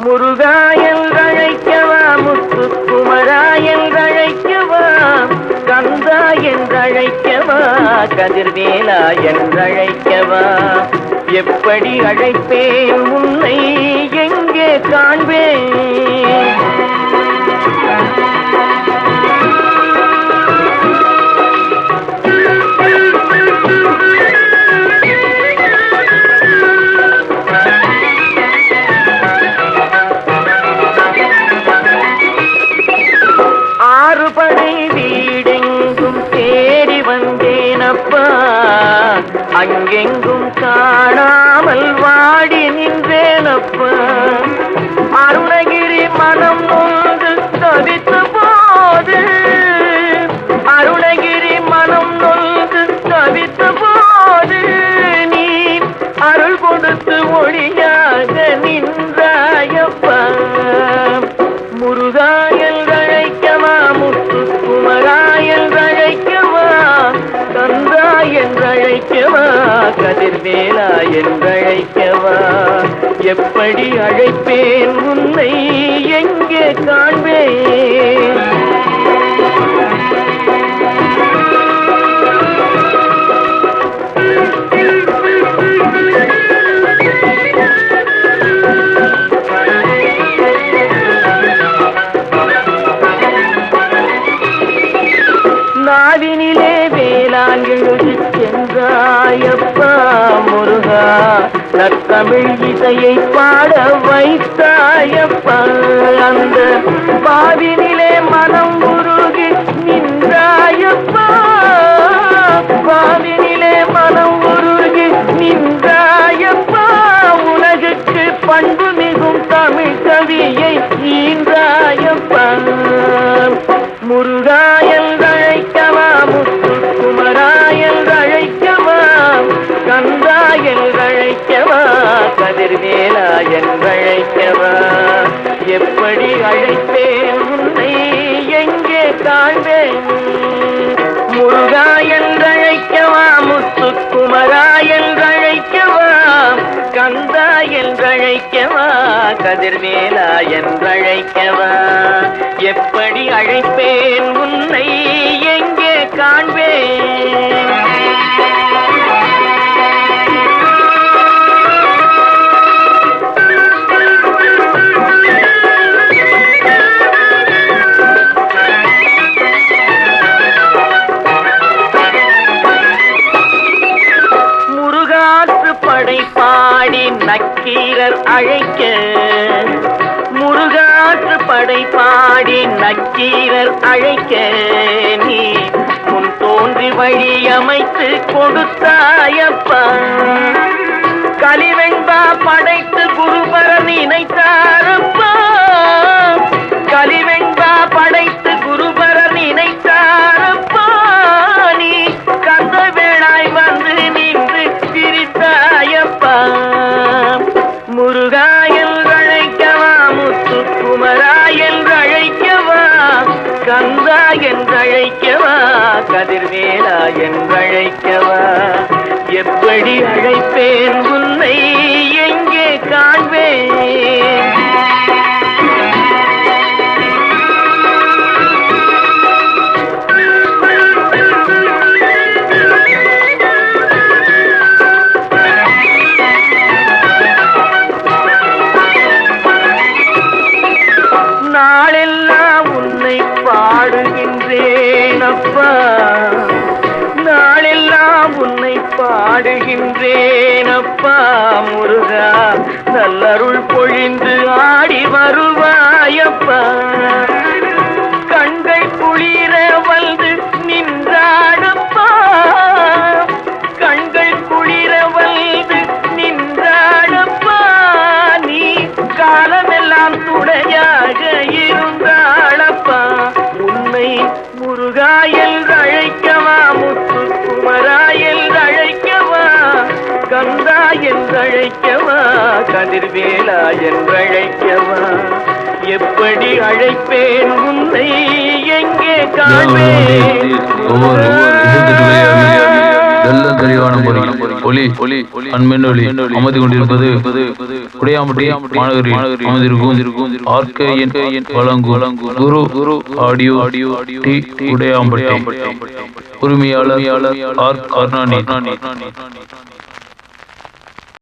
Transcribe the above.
முருகா என்றழைக்கவா, முத்துக்குமரா என்றழைக்கவா, கந்தா என்றழைக்கவா, கதிர்வேலா என்றழைக்கவா, எப்படி அழைப்பேன் உன்னை எங்கே காண்பேன்? ஆறுபடை வீடெங்கும் தேடி வந்தேனப்பா, அங்கெங்கும் காணாமல் வாடி நின்றேனப்பா. அருணகிரி மனம் நொந்து தவித்த போது, அருணகிரி மனம் நொந்து தவித்த போது, நீ அருள் கொடுத்து ஒளியாக நின்றாயப்பா. முருகா என்றழைக்கவா, முத்துக்குமரா என்றழைக்கவா, கந்தா என்றழைக்கவா, கதிர்வேலா என்றழைக்கவா, எப்படி அழைப்பேன் உன்னை எங்கே காண்பேன்? நாவினிலே வேளாண் எழுதி சென்றாயப்பா முருகா, நற்தமிழ் இசையை பாட வைத்தாயப்பா. அந்த பாவினிலே மனம் உருகி நின்றாயப்பா, பாவினிலே மனம் உருகி நின்றாயப்பா. உலகுக்கு பண்பு மிகும் தமிழ் கவியை ஈன்றாயப்பா. முருகா என்றழைக்கவா, முத்துக்குமரா என்றழைக்கவா, கந்தா என்றழைக்கவா, கதிர்வேலா என்றழைக்கவா, எப்படி அழைப்பேன் உன்னை எங்கே காண்பேன்? முருகா என்றழைக்கவா, முத்துக்குமரா என்றழைக்கவா, கந்தா என்றழைக்கவா, கதிர்வேலா என்றழைக்கவா, எப்படி அழைப்பேன் உன்னை எங்கே காண்பேன்? முருகாற்று படை பாடி நக்கீரர் அழைக்க, முருகாற்று படை பாடி நக்கீரர் அழைக்க, நீ முன் தோன்றி வழி அமைத்து கொடுத்தாயப்பா. கலிவெண்பா படைத்து குருபரன் நினைத்தாரப்பா, கலிவெண்பா படைத்து குருபரன் நினைத்தாரப்பா. நீ கந்த வேளாய் வந்து நின்று பிரித்தாயப்பா. முருகா என்றழைக்கவா, முத்துக்குமரா என்றழைக்கவா, கந்தா என்றழைக்கவா, கதிர்வேலா என்றழைக்கவா, எப்படி அழைப்பேன் உன்னை எங்கே காண்பேன்? நாளெல்லாம் உன்னை பாடுகின்றேன் அப்பா, நாளெல்லாம் உன்னை பாடுகின்றேன் அப்பா. முருகா நல்லருள் பொழிந்து ஆடி வருவாயப்பா. கண்கள் குளிர வந்து நின்றாடப்பா, கண்கள் குளிர வந்து நின்றாடப்பா. என்றழைக்கவா, கதிர்வேலா என்றழைக்கவா, எப்படி அழைப்பேன் உன்னை, எங்கே காண்பேன்? தெளிவான ஒளி அன்மென்னொலி அமர்ந்து கொண்டிருப்பது குடையாம்பட்டி மாநகரில் அமர்ந்திருக்கும் ஆர்கேஎன் வழங்கும் குரு ஆடியோ டி உடையாம்பட்டி. உரிமையாளர் ஆர் கருணாநிதி.